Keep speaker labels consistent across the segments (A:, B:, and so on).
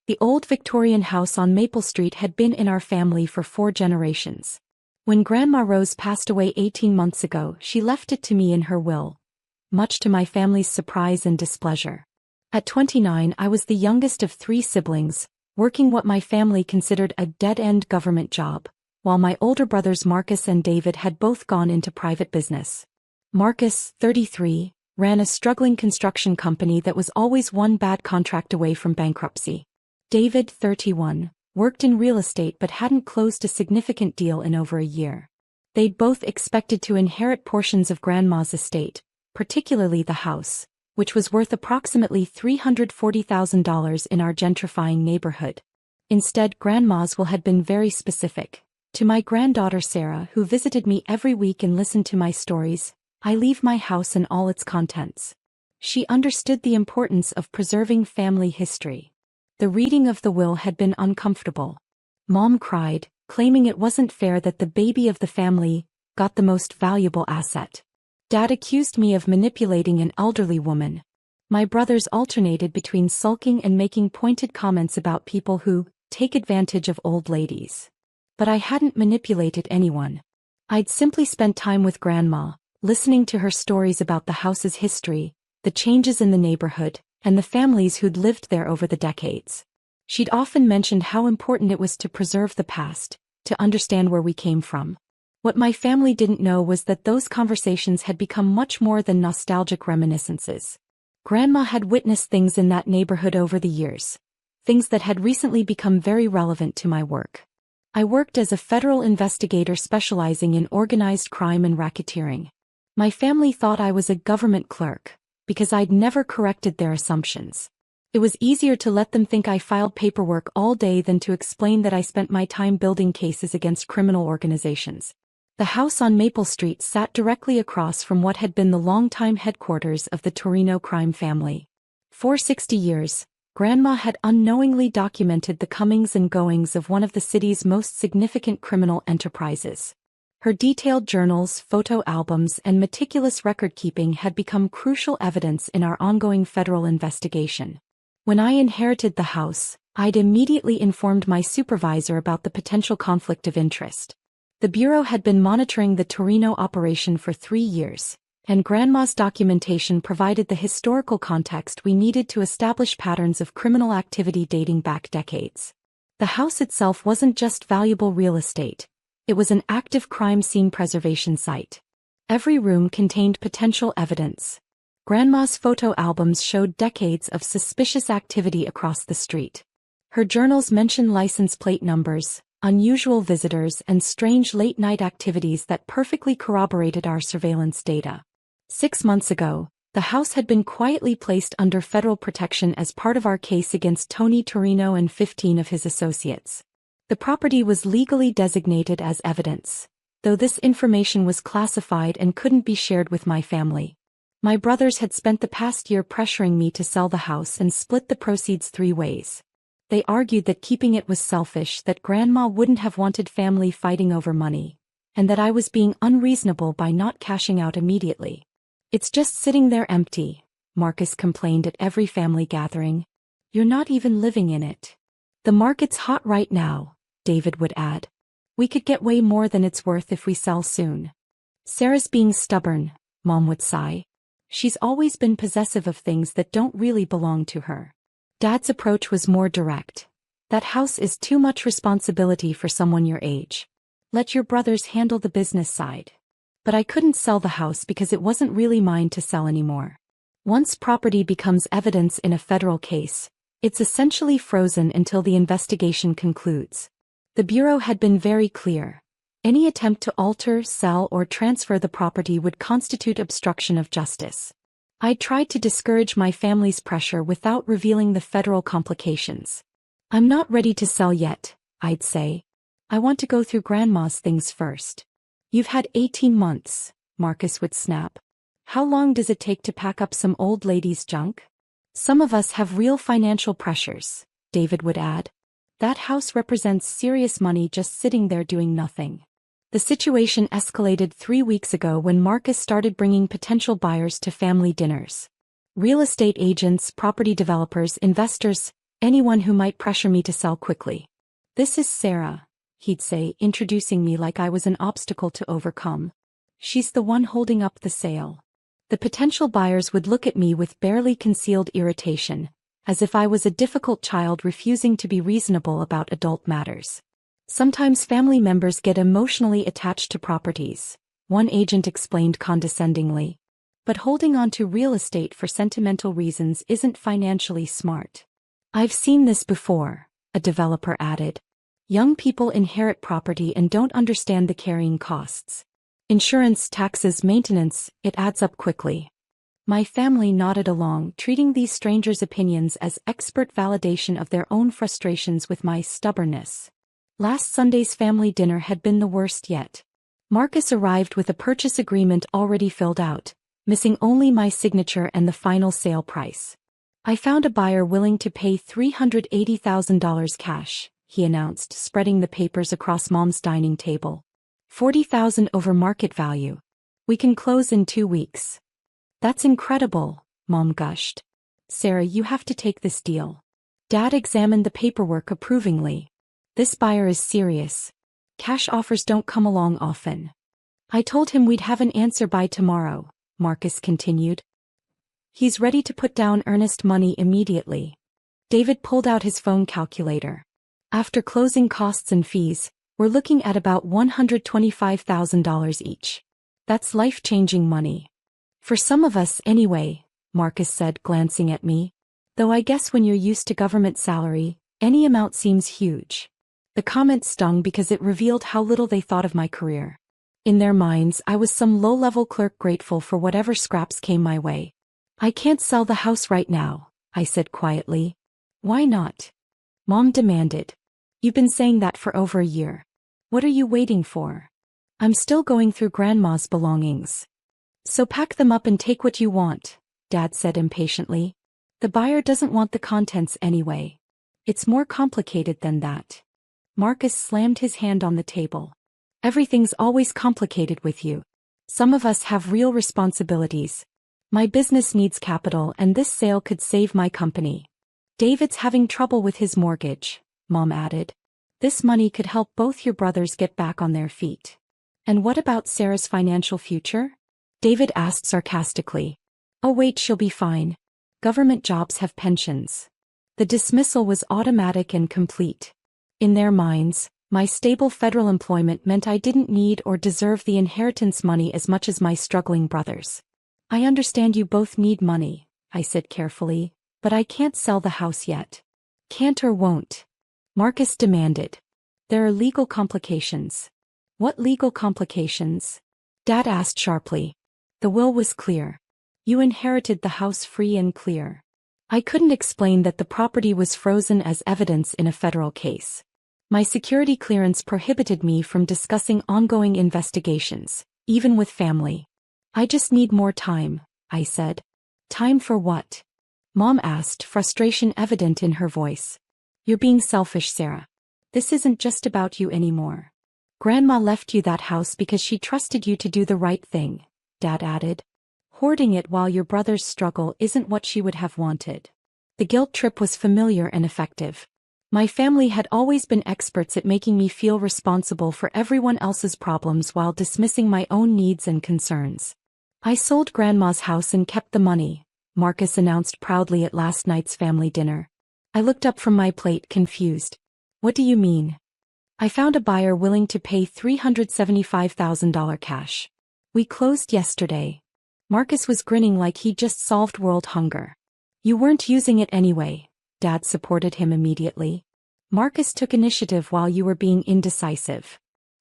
A: The old Victorian house on Maple Street had been in our family for 4 generations. When Grandma Rose passed away 18 months ago, she left it to me in her will, much to my family's surprise and displeasure. At 29, I was the youngest of 3 siblings, working what my family considered a dead-end government job, while my older brothers Marcus and David had both gone into private business. Marcus, 33, ran a struggling construction company that was always one bad contract away from bankruptcy. David, 31, worked in real estate but hadn't closed a significant deal in over a year. They'd both expected to inherit portions of Grandma's estate, particularly the house, which was worth approximately $340,000 in our gentrifying neighborhood. Instead, Grandma's will had been very specific. To my granddaughter Sarah, who visited me every week and listened to my stories, I leave my house and all its contents. She understood the importance of preserving family history. The reading of the will had been uncomfortable. Mom cried, claiming it wasn't fair that the baby of the family got the most valuable asset. Dad accused me of manipulating an elderly woman. My brothers alternated between sulking and making pointed comments about people who take advantage of old ladies. But I hadn't manipulated anyone. I'd simply spent time with Grandma, listening to her stories about the house's history, the changes in the neighborhood, and the families who'd lived there over the decades. She'd often mentioned how important it was to preserve the past, to understand where we came from. What my family didn't know was that those conversations had become much more than nostalgic reminiscences. Grandma had witnessed things in that neighborhood over the years, things that had recently become very relevant to my work. I worked as a federal investigator specializing in organized crime and racketeering. My family thought I was a government clerk, because I'd never corrected their assumptions. It was easier to let them think I filed paperwork all day than to explain that I spent my time building cases against criminal organizations. The house on Maple Street sat directly across from what had been the longtime headquarters of the Torino crime family. For 60 years, Grandma had unknowingly documented the comings and goings of one of the city's most significant criminal enterprises. Her detailed journals, photo albums, and meticulous record-keeping had become crucial evidence in our ongoing federal investigation. When I inherited the house, I'd immediately informed my supervisor about the potential conflict of interest. The Bureau had been monitoring the Torino operation for 3 years, and Grandma's documentation provided the historical context we needed to establish patterns of criminal activity dating back decades. The house itself wasn't just valuable real estate. It was an active crime scene preservation site. Every room contained potential evidence. Grandma's photo albums showed decades of suspicious activity across the street. Her journals mentioned license plate numbers, unusual visitors, and strange late-night activities that perfectly corroborated our surveillance data. 6 months ago, the house had been quietly placed under federal protection as part of our case against Tony Torino and 15 of his associates. The property was legally designated as evidence, though this information was classified and couldn't be shared with my family. My brothers had spent the past year pressuring me to sell the house and split the proceeds 3 ways. They argued that keeping it was selfish, that Grandma wouldn't have wanted family fighting over money, and that I was being unreasonable by not cashing out immediately. "It's just sitting there empty," Marcus complained at every family gathering. "You're not even living in it." "The market's hot right now," David would add. "We could get way more than it's worth if we sell soon." "Sarah's being stubborn," Mom would sigh. "She's always been possessive of things that don't really belong to her." Dad's approach was more direct. "That house is too much responsibility for someone your age. Let your brothers handle the business side." But I couldn't sell the house because it wasn't really mine to sell anymore. Once property becomes evidence in a federal case, it's essentially frozen until the investigation concludes. The Bureau had been very clear. Any attempt to alter, sell, or transfer the property would constitute obstruction of justice. I tried to discourage my family's pressure without revealing the federal complications. "I'm not ready to sell yet," I'd say. "I want to go through Grandma's things first." "You've had 18 months, Marcus would snap. "How long does it take to pack up some old lady's junk?" "Some of us have real financial pressures," David would add. "That house represents serious money just sitting there doing nothing." The situation escalated 3 weeks ago when Marcus started bringing potential buyers to family dinners. Real estate agents, property developers, investors, Anyone who might pressure me to sell quickly. This is Sarah, he'd say, introducing me like I was an obstacle to overcome. She's the one holding up the sale. The potential buyers would look at me with barely concealed irritation, as if I was a difficult child refusing to be reasonable about adult matters. Sometimes family members get emotionally attached to properties, one agent explained condescendingly. But holding on to real estate for sentimental reasons isn't financially smart. I've seen this before, a developer added. Young people inherit property and don't understand the carrying costs. Insurance, taxes, maintenance, it adds up quickly. My family nodded along, treating these strangers' opinions as expert validation of their own frustrations with my stubbornness. Last Sunday's family dinner had been the worst yet. Marcus arrived with a purchase agreement already filled out, missing only my signature and the final sale price. I found a buyer willing to pay $380,000 cash, he announced, spreading the papers across Mom's dining table. $40,000 over market value. We can close in 2 weeks. That's incredible, Mom gushed. Sarah, you have to take this deal. Dad examined the paperwork approvingly. This buyer is serious. Cash offers don't come along often. I told him we'd have an answer by tomorrow, Marcus continued. He's ready to put down earnest money immediately. David pulled out his phone calculator. After closing costs and fees, we're looking at about $125,000 each. That's life-changing money. For some of us anyway, Marcus said, glancing at me. Though I guess when you're used to government salary, any amount seems huge. The comment stung because it revealed how little they thought of my career. In their minds, I was some low-level clerk grateful for whatever scraps came my way. I can't sell the house right now, I said quietly. Why not? Mom demanded. You've been saying that for over a year. What are you waiting for? I'm still going through Grandma's belongings. So pack them up and take what you want, Dad said impatiently. The buyer doesn't want the contents anyway. It's more complicated than that. Marcus slammed his hand on the table. Everything's always complicated with you. Some of us have real responsibilities. My business needs capital and this sale could save my company. David's having trouble with his mortgage, Mom added. This money could help both your brothers get back on their feet. And what about Sarah's financial future? David asked sarcastically. Oh wait, she'll be fine. Government jobs have pensions. The dismissal was automatic and complete. In their minds, my stable federal employment meant I didn't need or deserve the inheritance money as much as my struggling brothers. I understand you both need money, I said carefully, but I can't sell the house yet. Can't or won't? Marcus demanded. There are legal complications. What legal complications? Dad asked sharply. The will was clear. You inherited the house free and clear. I couldn't explain that the property was frozen as evidence in a federal case. My security clearance prohibited me from discussing ongoing investigations, even with family. I just need more time, I said. Time for what? Mom asked, frustration evident in her voice. You're being selfish, Sarah. This isn't just about you anymore. Grandma left you that house because she trusted you to do the right thing, Dad added. Hoarding it while your brothers struggle isn't what she would have wanted. The guilt trip was familiar and effective. My family had always been experts at making me feel responsible for everyone else's problems while dismissing my own needs and concerns. I sold Grandma's house and kept the money, Marcus announced proudly at last night's family dinner. I looked up from my plate, confused. What do you mean? I found a buyer willing to pay $375,000 cash. We closed yesterday. Marcus was grinning like he just solved world hunger. You weren't using it anyway, Dad supported him immediately. Marcus took initiative while you were being indecisive.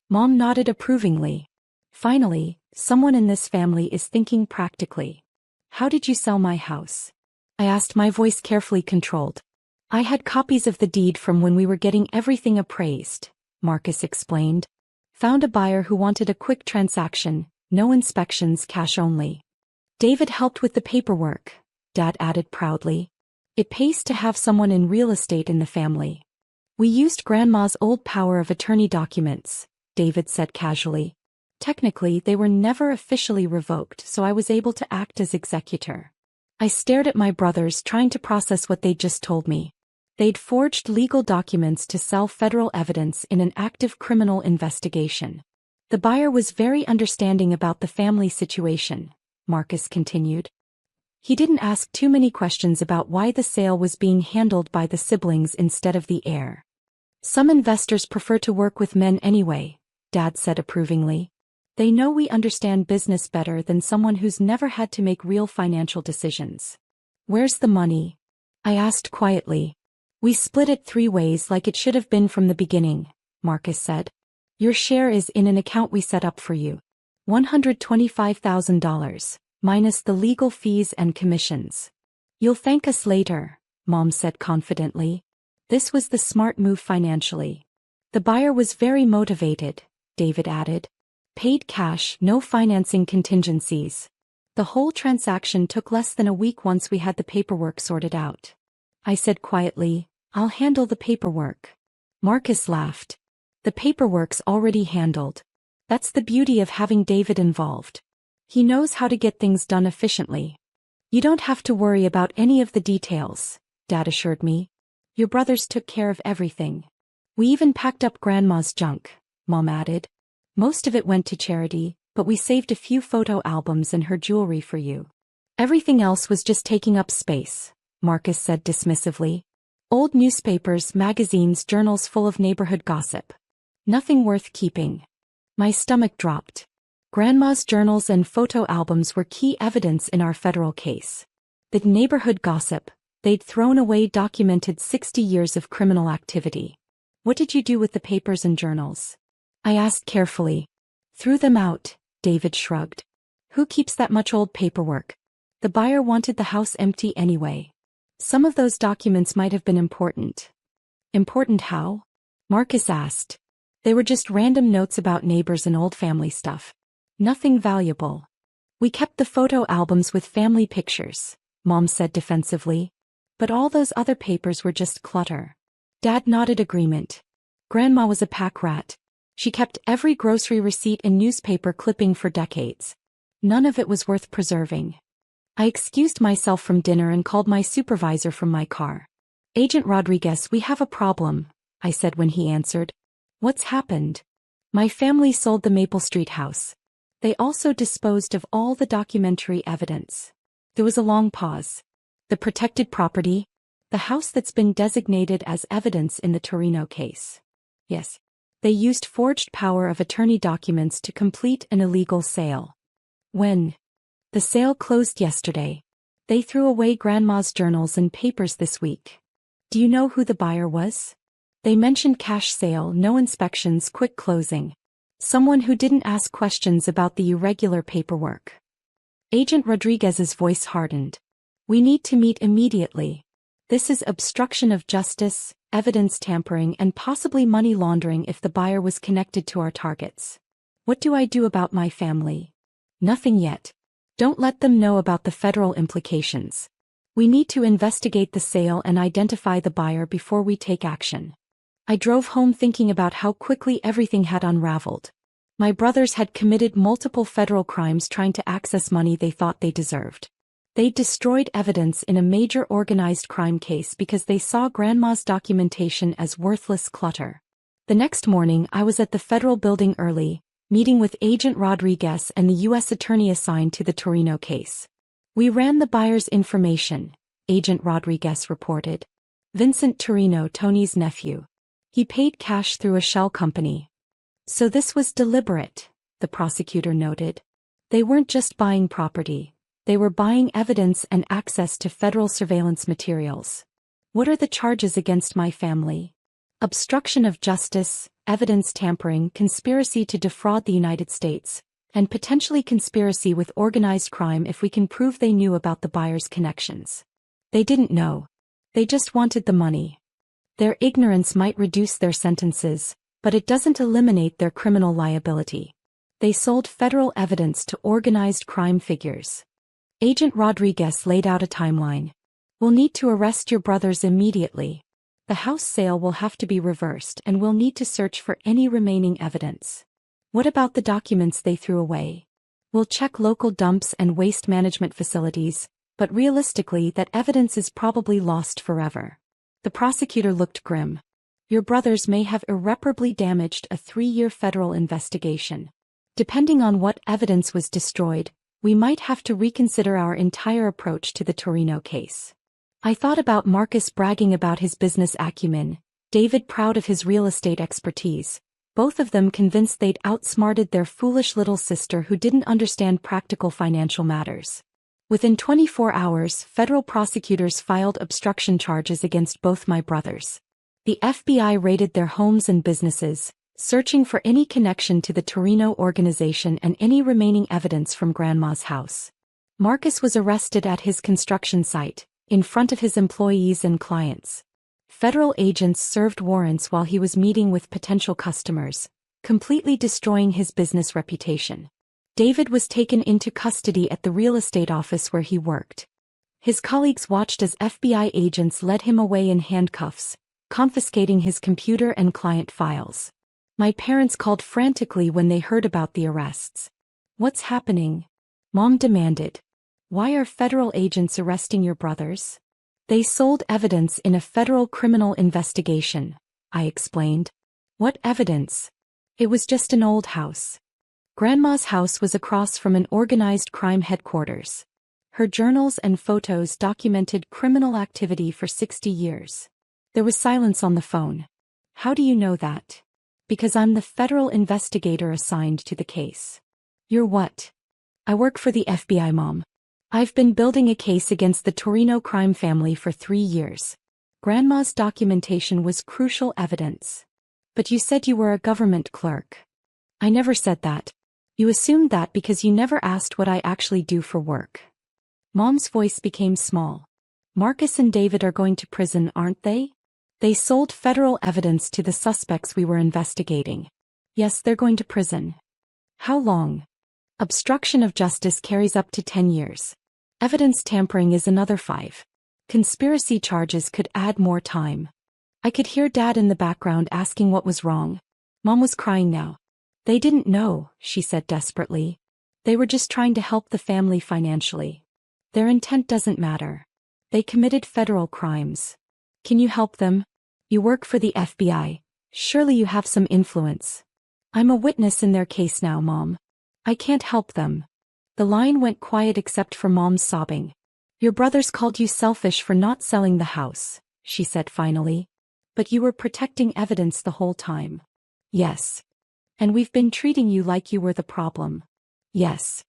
A: Mom nodded approvingly. Finally, someone in this family is thinking practically. How did you sell my house? I asked, my voice carefully controlled. I had copies of the deed from when we were getting everything appraised, Marcus explained. Found a buyer who wanted a quick transaction, no inspections, cash only. David helped with the paperwork, Dad added proudly. It pays to have someone in real estate in the family. We used Grandma's old power of attorney documents, David said casually. Technically, they were never officially revoked, so I was able to act as executor. I stared at my brothers, trying to process what they'd just told me. They'd forged legal documents to sell federal evidence in an active criminal investigation. The buyer was very understanding about the family situation, Marcus continued. He didn't ask too many questions about why the sale was being handled by the siblings instead of the heir. Some investors prefer to work with men anyway, Dad said approvingly. They know we understand business better than someone who's never had to make real financial decisions. Where's the money? I asked quietly. We split it 3 ways like it should have been from the beginning, Marcus said. Your share is in an account we set up for you. $125,000, minus the legal fees and commissions. You'll thank us later, Mom said confidently. This was the smart move financially. The buyer was very motivated, David added. Paid cash, no financing contingencies. The whole transaction took less than a week once we had the paperwork sorted out. I said quietly, I'll handle the paperwork. Marcus laughed. The paperwork's already handled. That's the beauty of having David involved. He knows how to get things done efficiently. You don't have to worry about any of the details, Dad assured me. Your brothers took care of everything. We even packed up Grandma's junk, Mom added. Most of it went to charity, but we saved a few photo albums and her jewelry for you. Everything else was just taking up space, Marcus said dismissively. Old newspapers, magazines, journals full of neighborhood gossip. Nothing worth keeping. My stomach dropped. Grandma's journals and photo albums were key evidence in our federal case. The neighborhood gossip, they'd thrown away documented 60 years of criminal activity. What did you do with the papers and journals? I asked carefully. Threw them out, David shrugged. Who keeps that much old paperwork? The buyer wanted the house empty anyway. Some of those documents might have been important. Important how? Marcus asked. They were just random notes about neighbors and old family stuff. Nothing valuable. We kept the photo albums with family pictures, Mom said defensively. But all those other papers were just clutter. Dad nodded agreement. Grandma was a pack rat. She kept every grocery receipt and newspaper clipping for decades. None of it was worth preserving. I excused myself from dinner and called my supervisor from my car. Agent Rodriguez, we have a problem, I said when he answered. What's happened? My family sold the Maple Street house. They also disposed of all the documentary evidence. There was a long pause. The protected property? The house that's been designated as evidence in the Torino case. Yes. They used forged power of attorney documents to complete an illegal sale. When? The sale closed yesterday. They threw away Grandma's journals and papers this week. Do you know who the buyer was? They mentioned cash sale, no inspections, quick closing. Someone who didn't ask questions about the irregular paperwork. Agent Rodriguez's voice hardened. We need to meet immediately. This is obstruction of justice, evidence tampering, and possibly money laundering if the buyer was connected to our targets. What do I do about my family? Nothing yet. Don't let them know about the federal implications. We need to investigate the sale and identify the buyer before we take action. I drove home thinking about how quickly everything had unraveled. My brothers had committed multiple federal crimes trying to access money they thought they deserved. They destroyed evidence in a major organized crime case because they saw Grandma's documentation as worthless clutter. The next morning I was at the federal building early, meeting with Agent Rodriguez and the U.S. attorney assigned to the Torino case. We ran the buyer's information, Agent Rodriguez reported. Vincent Torino, Tony's nephew. He paid cash through a shell company. So this was deliberate, the prosecutor noted. They weren't just buying property. They were buying evidence and access to federal surveillance materials. What are the charges against my family? Obstruction of justice, evidence tampering, conspiracy to defraud the United States, and potentially conspiracy with organized crime if we can prove they knew about the buyer's connections. They didn't know. They just wanted the money. Their ignorance might reduce their sentences, but it doesn't eliminate their criminal liability. They sold federal evidence to organized crime figures. Agent Rodriguez laid out a timeline. We'll need to arrest your brothers immediately. The house sale will have to be reversed and we'll need to search for any remaining evidence. What about the documents they threw away? We'll check local dumps and waste management facilities, but realistically that evidence is probably lost forever. The prosecutor looked grim. Your brothers may have irreparably damaged a 3-year federal investigation. Depending on what evidence was destroyed, we might have to reconsider our entire approach to the Torino case. I thought about Marcus bragging about his business acumen, David proud of his real estate expertise, both of them convinced they'd outsmarted their foolish little sister who didn't understand practical financial matters. Within 24 hours, federal prosecutors filed obstruction charges against both my brothers. The FBI raided their homes and businesses, searching for any connection to the Torino organization and any remaining evidence from Grandma's house. Marcus was arrested at his construction site, in front of his employees and clients. Federal agents served warrants while he was meeting with potential customers, completely destroying his business reputation. David was taken into custody at the real estate office where he worked. His colleagues watched as FBI agents led him away in handcuffs, confiscating his computer and client files. My parents called frantically when they heard about the arrests. "What's happening?" Mom demanded. "Why are federal agents arresting your brothers?" "They sold evidence in a federal criminal investigation," I explained. "What evidence?" "It was just an old house. Grandma's house was across from an organized crime headquarters. Her journals and photos documented criminal activity for 60 years. There was silence on the phone. "How do you know that?" "Because I'm the federal investigator assigned to the case." "You're what?" "I work for the FBI, Mom. I've been building a case against the Torino crime family for 3 years. Grandma's documentation was crucial evidence." "But you said you were a government clerk." "I never said that. You assumed that because you never asked what I actually do for work." Mom's voice became small. "Marcus and David are going to prison, aren't they?" "They sold federal evidence to the suspects we were investigating." "Yes, they're going to prison." "How long?" "Obstruction of justice carries up to 10 years. Evidence tampering is another 5. Conspiracy charges could add more time." I could hear Dad in the background asking what was wrong. Mom was crying now. "They didn't know," she said desperately. "They were just trying to help the family financially. Their intent doesn't matter. They committed federal crimes. Can you help them? You work for the FBI. Surely you have some influence." "I'm a witness in their case now, Mom. I can't help them." The line went quiet except for Mom's sobbing. "Your brothers called you selfish for not selling the house," she said finally. "But you were protecting evidence the whole time." "Yes. And we've been treating you like you were the problem." "Yes."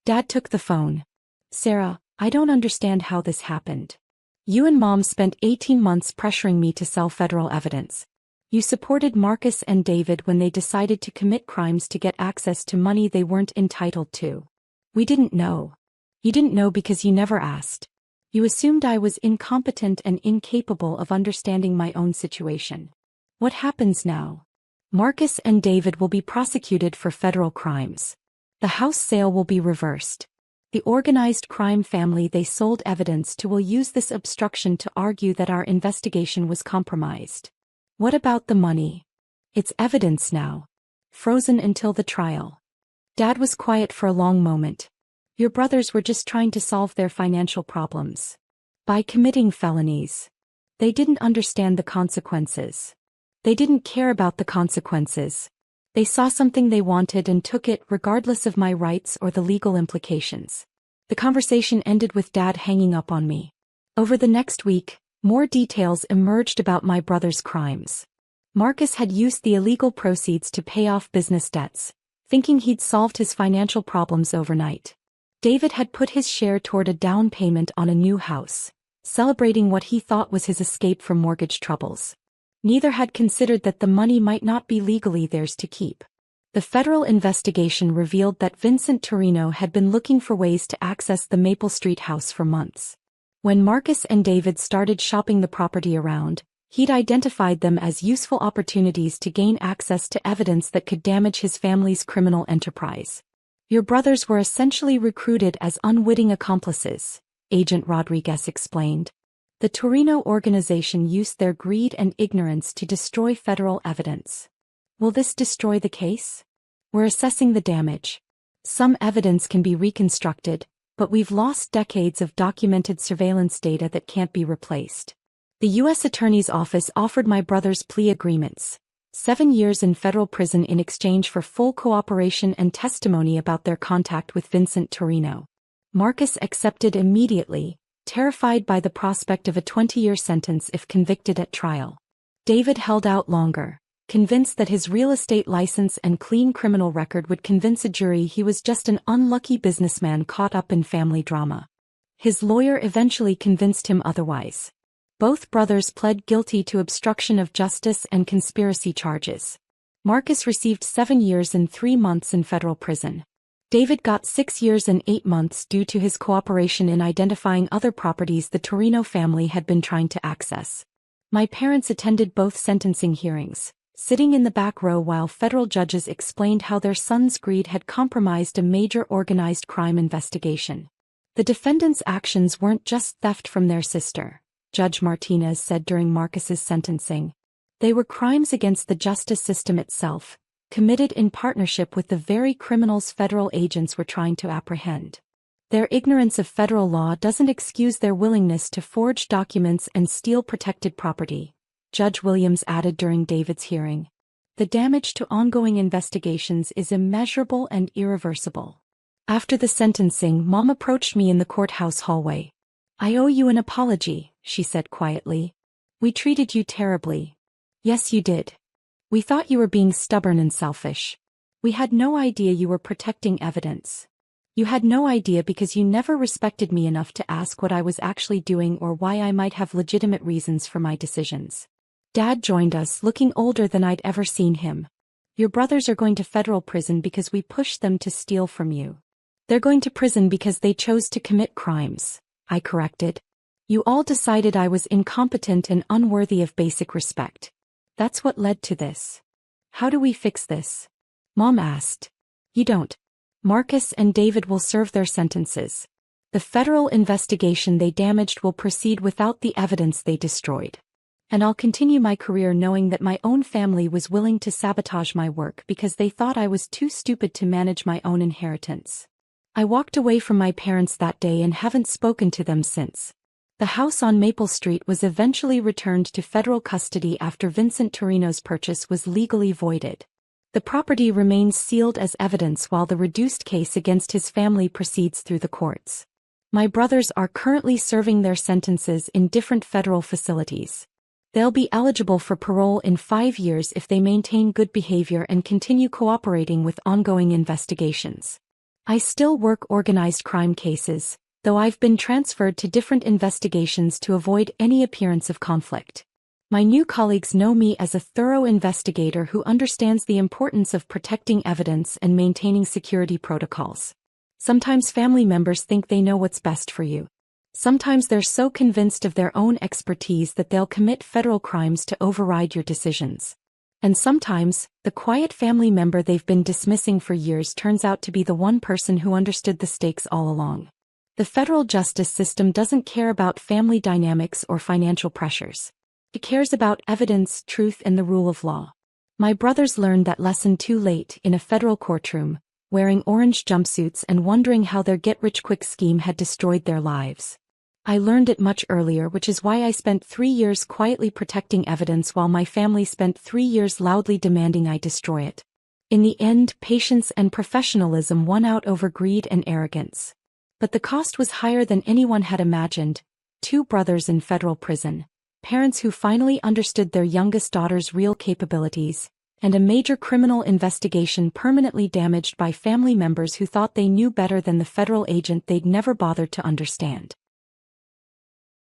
A: Dad took the phone. "Sarah, I don't understand how this happened. You and Mom spent 18 months pressuring me to sell federal evidence. You supported Marcus and David when they decided to commit crimes to get access to money they weren't entitled to. We didn't know. You didn't know because you never asked. You assumed I was incompetent and incapable of understanding my own situation. What happens now? Marcus and David will be prosecuted for federal crimes. The house sale will be reversed. The organized crime family they sold evidence to will use this obstruction to argue that our investigation was compromised. What about the money? It's evidence now. Frozen until the trial." Dad was quiet for a long moment. "Your brothers were just trying to solve their financial problems. By committing felonies. They didn't understand the consequences. They didn't care about the consequences. They saw something they wanted and took it regardless of my rights or the legal implications." The conversation ended with Dad hanging up on me. Over the next week, more details emerged about my brother's crimes. Marcus had used the illegal proceeds to pay off business debts, thinking he'd solved his financial problems overnight. David had put his share toward a down payment on a new house, celebrating what he thought was his escape from mortgage troubles. Neither had considered that the money might not be legally theirs to keep. The federal investigation revealed that Vincent Torino had been looking for ways to access the Maple Street house for months. When Marcus and David started shopping the property around, he'd identified them as useful opportunities to gain access to evidence that could damage his family's criminal enterprise. "Your brothers were essentially recruited as unwitting accomplices," Agent Rodriguez explained. "The Torino organization used their greed and ignorance to destroy federal evidence." "Will this destroy the case?" "We're assessing the damage. Some evidence can be reconstructed, but we've lost decades of documented surveillance data that can't be replaced." The U.S. Attorney's Office offered my brothers plea agreements, 7 years in federal prison in exchange for full cooperation and testimony about their contact with Vincent Torino. Marcus accepted immediately, terrified by the prospect of a 20-year sentence if convicted at trial. David held out longer, convinced that his real estate license and clean criminal record would convince a jury he was just an unlucky businessman caught up in family drama. His lawyer eventually convinced him otherwise. Both brothers pled guilty to obstruction of justice and conspiracy charges. Marcus received 7 years and 3 months in federal prison. David got 6 years and 8 months due to his cooperation in identifying other properties the Torino family had been trying to access. My parents attended both sentencing hearings, sitting in the back row while federal judges explained how their son's greed had compromised a major organized crime investigation. The defendants' actions weren't just theft from their sister, Judge Martinez said during Marcus's sentencing. They were crimes against the justice system itself, committed in partnership with the very criminals federal agents were trying to apprehend. Their ignorance of federal law doesn't excuse their willingness to forge documents and steal protected property, Judge Williams added during David's hearing. The damage to ongoing investigations is immeasurable and irreversible. After the sentencing, Mom approached me in the courthouse hallway. "I owe you an apology," she said quietly. "We treated you terribly." "Yes, you did. We thought you were being stubborn and selfish. We had no idea you were protecting evidence. You had no idea because you never respected me enough to ask what I was actually doing or why I might have legitimate reasons for my decisions." Dad joined us, looking older than I'd ever seen him. "Your brothers are going to federal prison because we pushed them to steal from you. They're going to prison because they chose to commit crimes," I corrected. "You all decided I was incompetent and unworthy of basic respect. That's what led to this. How do we fix this?" Mom asked. "You don't. Marcus and David will serve their sentences. The federal investigation they damaged will proceed without the evidence they destroyed. And I'll continue my career knowing that my own family was willing to sabotage my work because they thought I was too stupid to manage my own inheritance." I walked away from my parents that day and haven't spoken to them since. The house on Maple Street was eventually returned to federal custody after Vincent Torino's purchase was legally voided. The property remains sealed as evidence while the reduced case against his family proceeds through the courts. My brothers are currently serving their sentences in different federal facilities. They'll be eligible for parole in 5 years if they maintain good behavior and continue cooperating with ongoing investigations. I still work organized crime cases, though I've been transferred to different investigations to avoid any appearance of conflict. My new colleagues know me as a thorough investigator who understands the importance of protecting evidence and maintaining security protocols. Sometimes family members think they know what's best for you. Sometimes they're so convinced of their own expertise that they'll commit federal crimes to override your decisions. And sometimes, the quiet family member they've been dismissing for years turns out to be the one person who understood the stakes all along. The federal justice system doesn't care about family dynamics or financial pressures. It cares about evidence, truth, and the rule of law. My brothers learned that lesson too late in a federal courtroom, wearing orange jumpsuits and wondering how their get-rich-quick scheme had destroyed their lives. I learned it much earlier, which is why I spent 3 years quietly protecting evidence while my family spent 3 years loudly demanding I destroy it. In the end, patience and professionalism won out over greed and arrogance. But the cost was higher than anyone had imagined. 2 brothers in federal prison, parents who finally understood their youngest daughter's real capabilities, and a major criminal investigation permanently damaged by family members who thought they knew better than the federal agent they'd never bothered to understand.